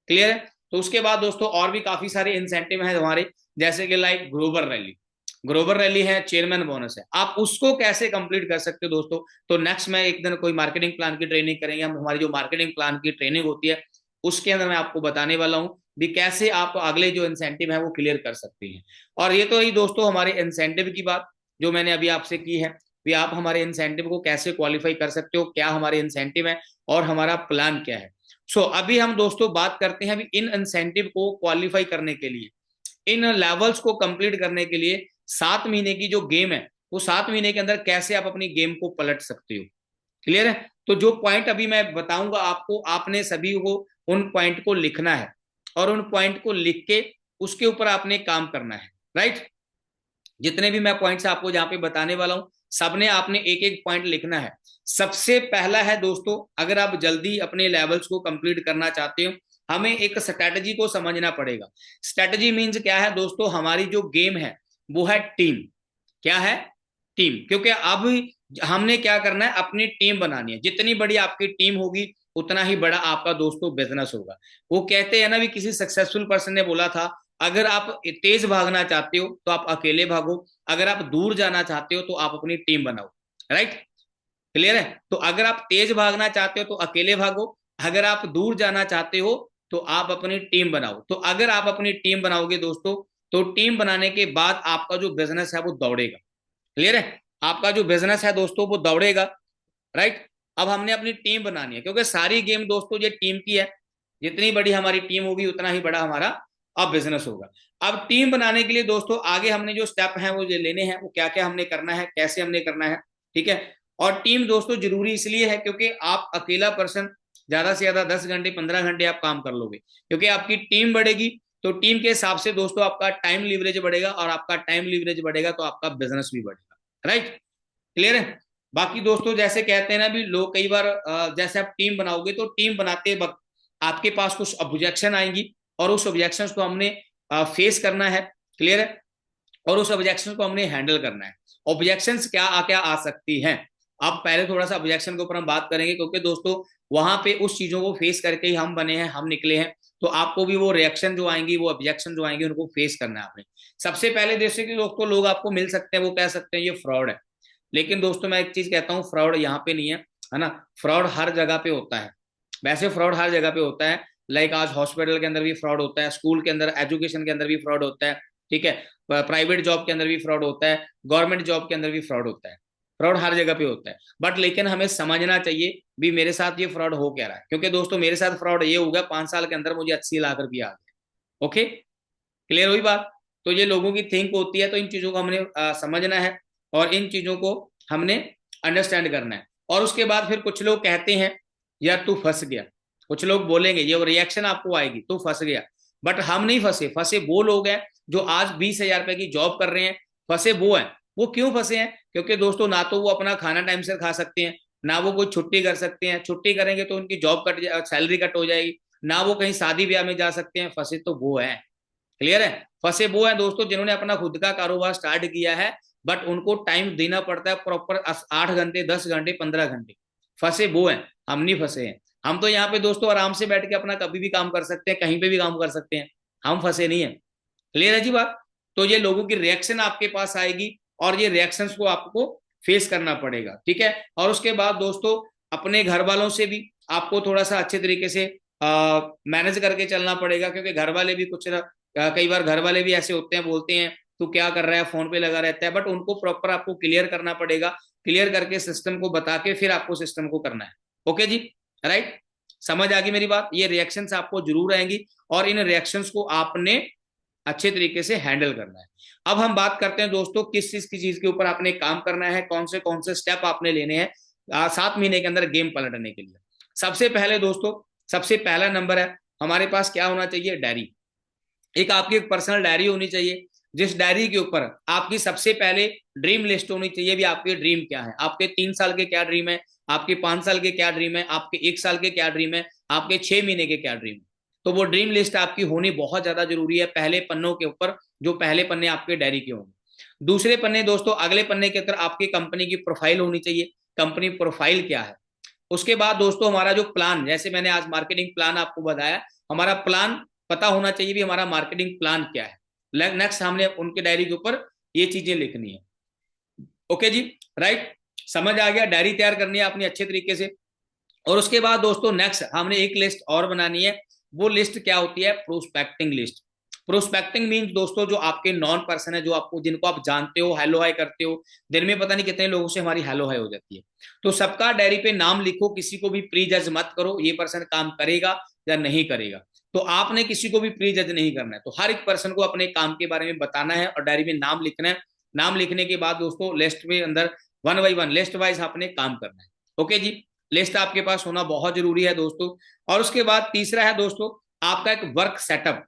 क्लियर है। तो उसके बाद दोस्तों और भी काफी सारे इंसेंटिव हैं हमारे, जैसे कि लाइक ग्रोवर रैली है, चेयरमैन बोनस है, आप उसको कैसे कंप्लीट कर सकते हो दोस्तों। तो नेक्स्ट मैं एक दिन कोई मार्केटिंग प्लान की ट्रेनिंग करेंगे हम, हमारी जो मार्केटिंग प्लान की ट्रेनिंग होती है उसके अंदर मैं आपको बताने वाला हूं भी कैसे आप अगले जो इंसेंटिव है वो क्लियर कर सकते हैं। और ये तो ही दोस्तों हमारे इंसेंटिव की बात जो मैंने अभी आपसे की है, भी आप हमारे इंसेंटिव को कैसे क्वालिफाई कर सकते हो, क्या हमारे इंसेंटिव है और हमारा प्लान क्या है। अभी हम दोस्तों बात करते हैं अभी इन इंसेंटिव को क्वालिफाई करने के लिए, इन लेवल्स को कंप्लीट करने के लिए 7 महीने की जो गेम है वो 7 महीने के अंदर कैसे आप अपनी गेम को पलट सकते हो। क्लियर है। तो जो पॉइंट अभी मैं बताऊंगा आपको, आपने सभी को उन पॉइंट को लिखना है, और उन पॉइंट को लिख के उसके ऊपर आपने काम करना है, राइट। जितने भी मैं पॉइंट्स आपको जहां पे बताने वाला हूं सबने आपने एक एक पॉइंट लिखना है। सबसे पहला है दोस्तों, अगर आप जल्दी अपने लेवल्स को कंप्लीट करना चाहते हो, हमें एक स्ट्रैटेजी को समझना पड़ेगा। स्ट्रैटेजी मींस क्या है दोस्तों, हमारी जो गेम है वो है टीम। क्या है? टीम। क्योंकि अब हमने क्या करना है, अपनी टीम बनानी है। जितनी बड़ी आपकी टीम होगी उतना ही बड़ा आपका दोस्तों बिजनेस होगा। वो कहते हैं ना, भी किसी सक्सेसफुल पर्सन ने बोला था, अगर आप तेज भागना चाहते हो तो आप अकेले भागो, अगर आप दूर जाना चाहते हो तो आप अपनी टीम बनाओ, राइट। क्लियर है। तो अगर आप तेज भागना चाहते हो तो अकेले भागो, अगर आप दूर जाना चाहते हो तो आप अपनी टीम बनाओ। तो अगर आप अपनी टीम बनाओगे दोस्तों, तो टीम बनाने के बाद आपका जो बिजनेस है वो दौड़ेगा। क्लियर है। आपका जो बिजनेस है दोस्तों वो दौड़ेगा, राइट। अब हमने अपनी टीम बनानी है, क्योंकि सारी गेम दोस्तों ये टीम की है। जितनी बड़ी हमारी टीम होगी उतना ही बड़ा हमारा अब बिजनेस होगा। अब टीम बनाने के लिए दोस्तों आगे हमने जो स्टेप हैं वो लेने हैं, वो क्या क्या हमने करना है, कैसे हमने करना है, ठीक है। और टीम दोस्तों जरूरी इसलिए है क्योंकि आप अकेला पर्सन ज्यादा से ज्यादा 10 घंटे 15 घंटे आप काम कर लोगे, क्योंकि आपकी टीम बढ़ेगी तो टीम के हिसाब से दोस्तों आपका टाइम लीवरेज बढ़ेगा, और आपका टाइम लीवरेज बढ़ेगा तो आपका बिजनेस भी बढ़ेगा, राइट। क्लियर है। बाकी दोस्तों जैसे कहते हैं ना भी लोग कई बार जैसे आप टीम बनाओगे तो टीम बनाते वक्त आपके पास कुछ ऑब्जेक्शन आएंगी, और उस ऑब्जेक्शन को हमने फेस करना है। क्लियर है। और उस ऑब्जेक्शन को हमने हैंडल करना है। ऑब्जेक्शन क्या क्या आ सकती हैं, अब पहले थोड़ा सा ऑब्जेक्शन के ऊपर हम बात करेंगे, क्योंकि दोस्तों वहां पे उस चीजों को फेस करके ही हम बने हैं, हम निकले हैं। तो आपको भी वो रिएक्शन जो आएंगी, वो ऑब्जेक्शन जो आएंगे, उनको फेस करना है आपने। सबसे पहले जैसे कि दोस्तों लोग आपको मिल सकते हैं, वो कह सकते हैं ये फ्रॉड है। लेकिन दोस्तों मैं एक चीज कहता हूँ, फ्रॉड यहाँ पे नहीं है ना। फ्रॉड हर जगह पे होता है। वैसे फ्रॉड हर जगह पे होता है। लाइक आज हॉस्पिटल के अंदर भी फ्रॉड होता है, स्कूल के अंदर, एजुकेशन के अंदर भी फ्रॉड होता है, ठीक है। प्राइवेट जॉब के अंदर भी फ्रॉड होता है, गवर्नमेंट जॉब के अंदर भी फ्रॉड होता है। फ्रॉड हर जगह पे होता है। बट लेकिन हमें समझना चाहिए भी मेरे साथ ये फ्रॉड हो क्या रहा है, क्योंकि दोस्तों मेरे साथ फ्रॉड ये हो गया, 5 साल के अंदर मुझे 80 लाख रुपया आ गया। ओके, क्लियर हुई बात। तो ये लोगों की थिंक होती है, तो इन चीजों को हमने समझना है, और इन चीजों को हमने अंडरस्टैंड करना है। और उसके बाद फिर कुछ लोग कहते हैं यार तू फंस गया, कुछ लोग बोलेंगे, ये रिएक्शन आपको आएगी, तू फंस गया। बट हम नहीं फंसे, फंसे वो लोग हैं जो आज 20,000 रुपए की जॉब कर रहे हैं। फंसे वो हैं। वो क्यों फंसे हैं? क्योंकि दोस्तों ना तो वो अपना खाना टाइम से खा सकते हैं, ना वो कोई छुट्टी कर सकते हैं, छुट्टी करेंगे तो उनकी जॉब कट, सैलरी कट हो जाएगी, ना वो कहीं शादी ब्याह में जा सकते हैं। फंसे तो वो है। क्लियर है। फंसे वो है दोस्तों जिन्होंने अपना खुद का कारोबार स्टार्ट किया है, बट उनको टाइम देना पड़ता है प्रॉपर 8 घंटे 10 घंटे 15 घंटे। फंसे वो हैं, हम नहीं फंसे हैं। हम तो यहाँ पे दोस्तों आराम से बैठ के अपना कभी भी काम कर सकते हैं, कहीं पे भी काम कर सकते हैं। हम फंसे नहीं है। क्लियर है जी बात। तो ये लोगों की रिएक्शन आपके पास आएगी, और ये रिएक्शंस को आपको फेस करना पड़ेगा, ठीक है। और उसके बाद दोस्तों अपने घर वालों से भी आपको थोड़ा सा अच्छे तरीके से मैनेज करके चलना पड़ेगा, क्योंकि घर वाले भी कुछ कई बार घर वाले भी ऐसे होते हैं, बोलते हैं तू क्या कर रहा है, फोन पे लगा रहता है। बट उनको प्रॉपर आपको क्लियर करना पड़ेगा, क्लियर करके सिस्टम को बता के फिर आपको सिस्टम को करना है। ओके जी, राइट। समझ आ गई मेरी बात। ये रिएक्शंस आपको जरूर आएंगी, और इन रिएक्शंस को आपने अच्छे तरीके से हैंडल करना है। अब हम बात करते हैं दोस्तों किस चीज के ऊपर आपने काम करना है, कौन से स्टेप आपने लेने हैं, 7 महीने के अंदर गेम पलटने के लिए। सबसे पहले दोस्तों, सबसे पहला नंबर है हमारे पास क्या होना चाहिए, डायरी। एक आपकी एक पर्सनल डायरी होनी चाहिए, जिस डायरी के ऊपर आपकी सबसे पहले ड्रीम लिस्ट होनी चाहिए भी आपके ड्रीम क्या है, आपके 3 साल के क्या ड्रीम है, आपके 5 साल के क्या ड्रीम है, आपके 1 साल के क्या ड्रीम है, आपके 6 महीने के क्या ड्रीम है। तो वो ड्रीम लिस्ट आपकी होनी बहुत ज्यादा जरूरी है पहले पन्नों के ऊपर, जो पहले पन्ने आपके डायरी के होंगे। दूसरे पन्ने दोस्तों, अगले पन्ने के अंदर आपकी कंपनी की प्रोफाइल होनी चाहिए, कंपनी प्रोफाइल क्या है। उसके बाद दोस्तों हमारा जो प्लान, जैसे मैंने आज मार्केटिंग प्लान आपको बताया, हमारा प्लान पता होना चाहिए भी हमारा मार्केटिंग प्लान क्या है। नेक्स्ट हमने उनके डायरी के ऊपर ये चीजें लिखनी है। ओके जी, राइट, समझ आ गया। डायरी तैयार करनी है अपनी अच्छे तरीके से। और उसके बाद दोस्तों नेक्स्ट हमने एक लिस्ट और बनानी है। वो लिस्ट क्या होती है, प्रोस्पेक्टिंग लिस्ट। प्रोस्पेक्टिंग मीन्स दोस्तों जो आपके नॉन पर्सन है, जो आपको जिनको आप जानते हो, हेलो हाई करते हो, दिन में पता नहीं कितने लोगों से हमारी हेलो हाई हो जाती है। तो सबका डायरी पे नाम लिखो, किसी को भी प्री जज मत करो ये पर्सन काम करेगा या नहीं करेगा। तो आपने किसी को भी प्री जज नहीं करना है, तो हर एक पर्सन को अपने काम के बारे में बताना है और डायरी में नाम लिखना है। नाम लिखने के बाद दोस्तों लिस्ट में अंदर 1 बाई 1 लिस्ट वाइज आपने काम करना है। ओके जी, लिस्ट आपके पास होना बहुत जरूरी है दोस्तों। और उसके बाद तीसरा है दोस्तों आपका एक वर्क सेटअप।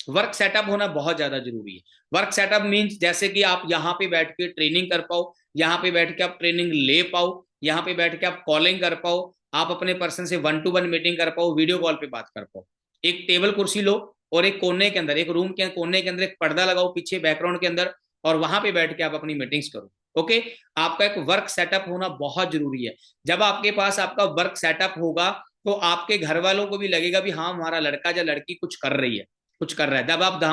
वर्क सेटअप होना बहुत ज्यादा जरूरी है। वर्क सेटअप मींस जैसे कि आप यहाँ पे बैठ के ट्रेनिंग कर पाओ, यहाँ पे बैठ के आप ट्रेनिंग ले पाओ, यहाँ पे बैठ के आप कॉलिंग कर पाओ, आप अपने पर्सन से 1-to-1 मीटिंग कर पाओ, वीडियो कॉल पे बात कर पाओ। एक टेबल कुर्सी लो और एक कोने के अंदर, एक रूम के कोने के अंदर एक पर्दा लगाओ पीछे बैकग्राउंड के अंदर, और वहां पे बैठ के आप अपनी मीटिंग्स करो। ओके, आपका एक वर्क सेटअप होना बहुत जरूरी है। जब आपके पास आपका वर्क सेटअप होगा तो आपके घर वालों को भी लगेगा भी हाँ हमारा लड़का या लड़की कुछ कर रही है, कुछ कर रहा है। जब आप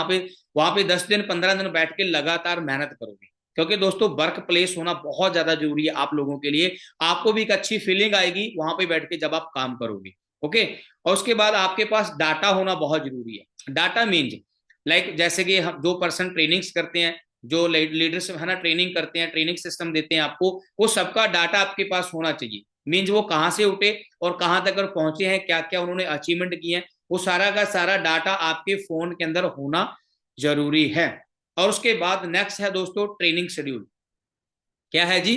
वहां पे 10 दिन 15 दिन बैठ के लगातार मेहनत करोगे, क्योंकि दोस्तों वर्क प्लेस होना बहुत ज्यादा जरूरी है आप लोगों के लिए। आपको भी एक अच्छी फीलिंग आएगी वहां पे बैठ के जब आप काम करोगे। ओके, और उसके बाद आपके पास डाटा होना बहुत जरूरी है। डाटा मीन्स लाइक जैसे कि हम जो पर्सन ट्रेनिंग्स करते हैं, जो लीडर्स है ना ट्रेनिंग करते हैं, ट्रेनिंग सिस्टम देते हैं आपको, वो सबका डाटा आपके पास होना चाहिए। मीन्स वो कहाँ से उठे और कहाँ तक पहुंचे हैं, क्या क्या उन्होंने अचीवमेंट किए हैं, वो सारा का सारा डाटा आपके फोन के अंदर होना जरूरी है। और उसके बाद नेक्स्ट है दोस्तों ट्रेनिंग शेड्यूल। क्या है जी,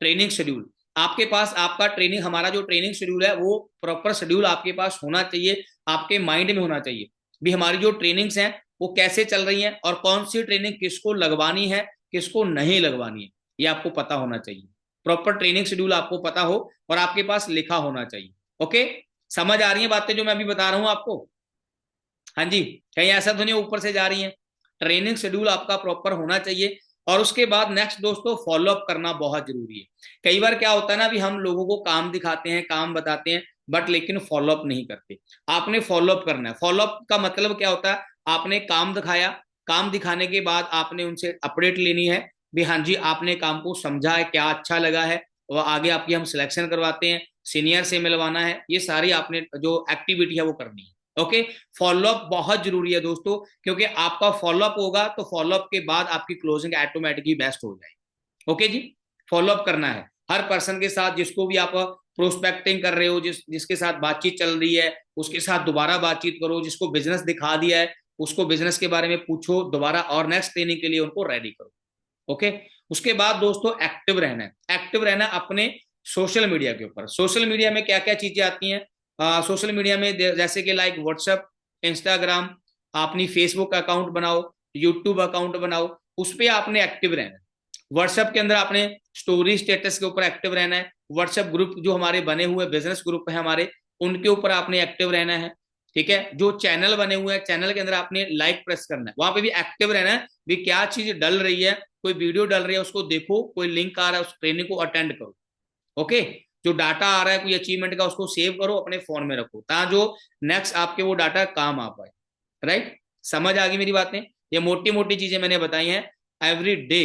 ट्रेनिंग शेड्यूल। आपके पास आपका ट्रेनिंग, हमारा जो ट्रेनिंग शेड्यूल है वो प्रॉपर शेड्यूल आपके पास होना चाहिए, आपके माइंड में होना चाहिए भी हमारी जो ट्रेनिंग्स हैं वो कैसे चल रही हैं और कौन सी ट्रेनिंग किसको लगवानी है, किसको नहीं लगवानी है, ये आपको पता होना चाहिए। प्रॉपर ट्रेनिंग शेड्यूल आपको पता हो और आपके पास लिखा होना चाहिए। ओके, समझ आ रही है बातें जो मैं अभी बता रहा हूं आपको? हाँ जी, कहीं ऐसा तो नहीं ऊपर से जा रही है। ट्रेनिंग शेड्यूल आपका प्रॉपर होना चाहिए। और उसके बाद नेक्स्ट दोस्तों फॉलोअप करना बहुत जरूरी है। कई बार क्या होता है ना भी हम लोगों को काम दिखाते हैं, काम बताते हैं, बट लेकिन फॉलोअप नहीं करते। आपने फॉलोअप करना है। फॉलोअप का मतलब क्या होता है, आपने काम दिखाया, काम दिखाने के बाद आपने उनसे अपडेट लेनी है भी हाँ जी आपने काम को समझा है, क्या अच्छा लगा है, और आगे आपकी हम सिलेक्शन करवाते हैं, सीनियर से मिलवाना है, ये सारी आपने जो एक्टिविटी है वो करनी है। ओके, फॉलोअप बहुत जरूरी है दोस्तों, क्योंकि आपका फॉलोअप होगा तो फॉलोअप के बाद आपकी क्लोजिंग ऑटोमेटिकली बेस्ट हो जाएगी। ओके जी, फॉलोअप करना है हर पर्सन के साथ, जिसको भी आप प्रोस्पेक्टिंग कर रहे हो, जिसके साथ बातचीत चल रही है उसके साथ दोबारा बातचीत करो, जिसको बिजनेस दिखा दिया है उसको बिजनेस के बारे में पूछो दोबारा, और नेक्स्ट ट्रेनिंग के लिए उनको रेडी करो। ओके, उसके बाद दोस्तों एक्टिव रहना है। एक्टिव रहना अपने सोशल मीडिया के ऊपर। सोशल मीडिया में क्या क्या चीजें आती हैं, सोशल मीडिया में जैसे कि लाइक व्हाट्सएप, इंस्टाग्राम, अपनी फेसबुक अकाउंट बनाओ, यूट्यूब अकाउंट बनाओ, उस पर आपने एक्टिव रहना है। व्हाट्सएप के अंदर आपने स्टोरी स्टेटस के ऊपर एक्टिव रहना है। व्हाट्सएप ग्रुप जो हमारे बने हुए बिजनेस ग्रुप है हमारे, उनके ऊपर आपने एक्टिव रहना है। ठीक है, जो चैनल बने हुए हैं चैनल के अंदर आपने लाइक प्रेस करना है, वहां पे भी एक्टिव रहना है भी क्या चीज डल रही है, कोई वीडियो डल रही है उसको देखो, कोई लिंक आ रहा है उस ट्रेनिंग को अटेंड करो। ओके, जो डाटा आ रहा है कोई अचीवमेंट का उसको सेव करो, अपने फोन में रखो, ताकि जो नेक्स्ट आपके वो डाटा काम आ पाए। राइट, समझ आ गई मेरी बातें? ये मोटी मोटी चीजें मैंने बताई हैं। एवरी डे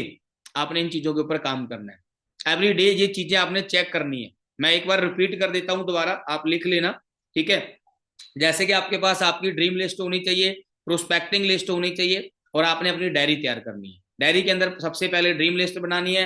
आपने इन चीजों के ऊपर काम करना है। एवरी डे ये चीजें आपने चेक करनी है। मैं एक बार रिपीट कर देता हूं दोबारा, आप लिख लेना। ठीक है, जैसे कि आपके पास आपकी ड्रीम लिस्ट होनी चाहिए, प्रोस्पेक्टिंग लिस्ट होनी चाहिए, और आपने अपनी डायरी तैयार करनी है। डायरी के अंदर सबसे पहले ड्रीम लिस्ट बनानी है,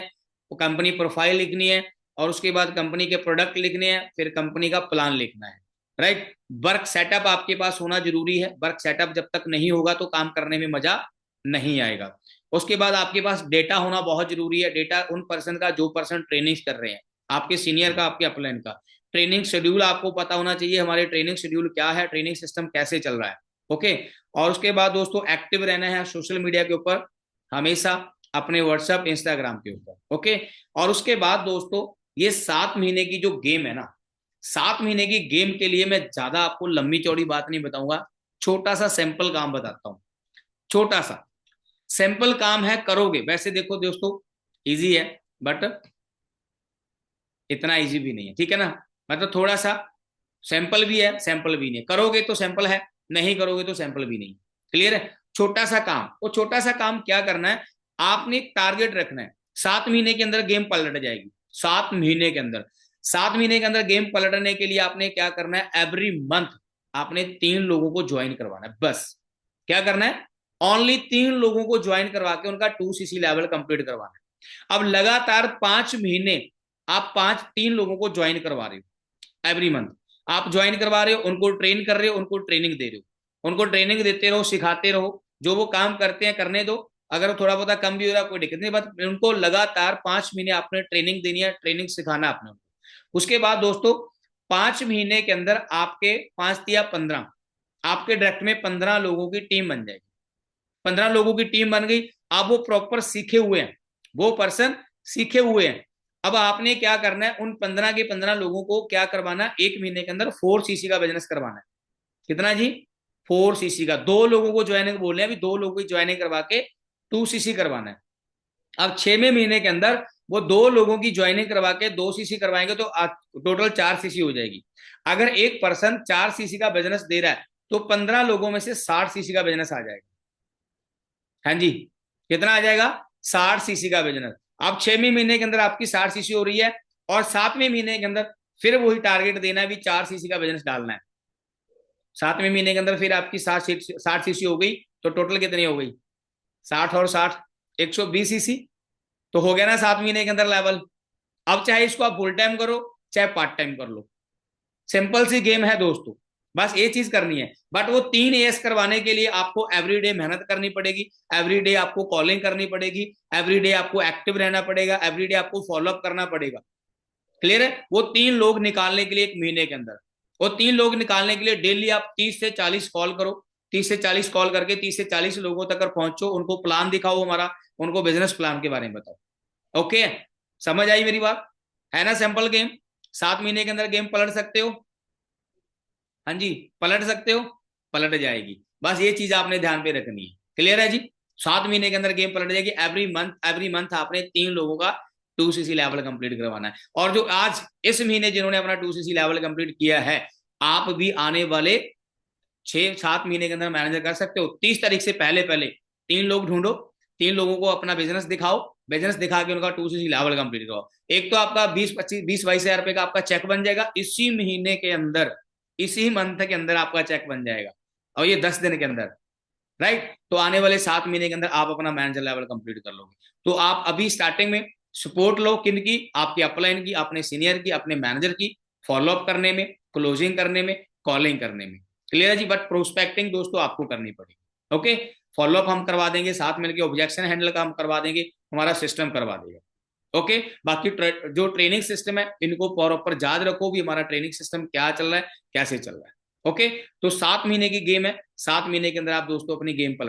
वो कंपनी प्रोफाइल लिखनी है, और उसके बाद कंपनी के प्रोडक्ट लिखने हैं, फिर कंपनी का प्लान लिखना है। राइट, वर्क सेटअप आपके पास होना जरूरी है। वर्क सेटअप जब तक नहीं होगा तो काम करने में मजा नहीं आएगा। उसके बाद आपके पास डेटा होना बहुत जरूरी है। डेटा उन पर्सन का जो पर्सन ट्रेनिंग कर रहे हैं, आपके सीनियर का, आपके अपलाइन का। ट्रेनिंग शेड्यूल आपको पता होना चाहिए, हमारे ट्रेनिंग शेड्यूल क्या है, ट्रेनिंग सिस्टम कैसे चल रहा है। ओके। और उसके बाद दोस्तों एक्टिव रहना है सोशल मीडिया के ऊपर हमेशा, अपने व्हाट्सएप इंस्टाग्राम के ऊपर। ओके। और उसके बाद दोस्तों ये 7 महीने की जो गेम है ना, 7 महीने की गेम के लिए मैं ज्यादा आपको लंबी चौड़ी बात नहीं बताऊंगा, छोटा सा सैंपल काम बताता हूं। छोटा सा सैंपल काम है, करोगे वैसे देखो दोस्तों इजी है, बट इतना इजी भी नहीं है, ठीक है ना। मतलब थोड़ा सा सैंपल भी है, सैंपल भी नहीं है, करोगे तो सैंपल है, नहीं करोगे तो सैंपल भी नहीं। क्लियर है। छोटा सा काम, वो छोटा सा काम क्या करना है, आपने एक टारगेट रखना है, 7 महीने के अंदर गेम पलट जाएगी। 7 महीने के अंदर, 7 महीने के अंदर गेम पलटने के लिए आपने क्या करना है, एवरी मंथ आपने 3 लोगों को ज्वाइन करवाना है, बस। क्या करना है, ओनली 3 लोगों को ज्वाइन करवा के उनका 2cc लेवल कंप्लीट करवाना है। अब लगातार 5 महीने आप 3 लोगों को ज्वाइन करवा रहे हो, एवरी मंथ आप ज्वाइन करवा रहे हो, उनको ट्रेन कर रहे हो, उनको ट्रेनिंग दे रहे हो, उनको ट्रेनिंग देते रहो, सिखाते रहो, जो वो काम करते हैं करने दो, अगर थोड़ा बहुत कम भी हो रहा है कोई दिक्कत नहीं, बट उनको लगातार 5 महीने आपने ट्रेनिंग देनी है, ट्रेनिंग सिखाना आपने उनको। उसके बाद दोस्तों 5 महीने के अंदर आपके 5 या 15 आपके डायरेक्ट में 15 लोगों की टीम बन जाएगी। 15 लोगों की टीम बन गई। अब वो प्रॉपर सीखे हुए हैं, वो पर्सन सीखे हुए हैं। अब आपने क्या करना है, उन 15 के 15 लोगों को क्या करवाना, 1 महीने के अंदर 4cc का बिजनेस करवाना है। कितना जी, 4cc का। 2 लोगों को ज्वाइनिंग बोल रहे हैं, अभी 2 लोगों की ज्वाइनिंग करवा के 2cc करवाना है। अब 6वें महीने के अंदर वो 2 लोगों की ज्वाइनिंग करवा के 2cc करवाएंगे तो टोटल 4cc हो जाएगी। अगर एक पर्सन 4cc का बिजनेस दे रहा है तो 15 लोगों में से 60cc का बिजनेस आ जाएगा। हाँ जी, कितना आ जाएगा, 60cc का बिजनेस। अब 6वें महीने के अंदर आपकी 60cc हो रही है, और 7वें महीने के अंदर फिर वही टारगेट देना है, भी 4cc का बिजनेस डालना है। 7वें महीने के अंदर फिर आपकी 60cc हो गई, तो टोटल कितनी हो गई, 60 और 60 120cc, तो हो गया ना 7 महीने के अंदर लेवल। अब चाहे इसको आप फुल टाइम करो, चाहे पार्ट टाइम कर लो, सिंपल सी गेम है दोस्तों, बस ये चीज करनी है। बट वो 3 AS करवाने के लिए आपको एवरीडे मेहनत करनी पड़ेगी, एवरीडे आपको कॉलिंग करनी पड़ेगी, एवरीडे आपको एक्टिव रहना पड़ेगा, एवरीडे आपको फॉलोअप करना पड़ेगा। क्लियर है। वो 3 लोग निकालने के लिए 1 महीने के अंदर, वो 3 लोग निकालने के लिए डेली आप 30 से 40 कॉल करो, 30 से 40 कॉल करके 30 से 40 लोगों तक पहुंचो, उनको प्लान दिखाओ हमारा, उनको बिजनेस प्लान के बारे में बताओ। ओके, समझ आई मेरी बात, है ना। सिंपल गेम, 7 महीने के अंदर गेम पलट सकते हो। हाँ जी, पलट सकते हो, पलट जाएगी, बस ये चीज आपने ध्यान पे रखनी है। क्लियर है जी। 7 महीने के अंदर गेम पलट जाएगी। एवरी मंथ आपने 3 लोगों का 2cc लेवल कंप्लीट करवाना है। और जो आज इस महीने जिन्होंने अपना 2cc लेवल कंप्लीट किया है, आप भी आने वाले 6-7 महीने के अंदर मैनेजर कर सकते हो। 30 तारीख से पहले पहले 3 लोग ढूंढो, 3 लोगों को अपना बिजनेस दिखाओ, बिजनेस दिखा के उनका 2cc लेवल कंप्लीट करो। एक तो आपका 20-22 हजार रुपए का आपका चेक बन जाएगा इसी महीने के अंदर, इसी मंथ के अंदर आपका चेक बन जाएगा, और ये 10 दिन के अंदर, राइट। तो आने वाले 7 महीने के अंदर आप अपना मैनेजर लेवल कंप्लीट कर लोगे। तो आप अभी स्टार्टिंग में सपोर्ट लो, किन की, आपकी अपलाइन की, अपने सीनियर की, अपने मैनेजर की, फॉलोअप करने में, क्लोजिंग करने में, कॉलिंग करने में। क्लियर है जी। बट प्रोस्पेक्टिंग दोस्तों आपको करनी पड़ेगी। ओके, फॉलोअप हम करवा देंगे, साथ मिलकर ऑब्जेक्शन हैंडल का हम करवा देंगे, हमारा सिस्टम करवा देगा। ओके। बाकी जो ट्रेनिंग सिस्टम है इनको प्रॉपर याद रखो भी, हमारा ट्रेनिंग सिस्टम क्या चल रहा है, कैसे चल रहा है। ओके। तो 7 महीने की गेम है, 7 महीने के अंदर आप दोस्तों अपनी गेम पर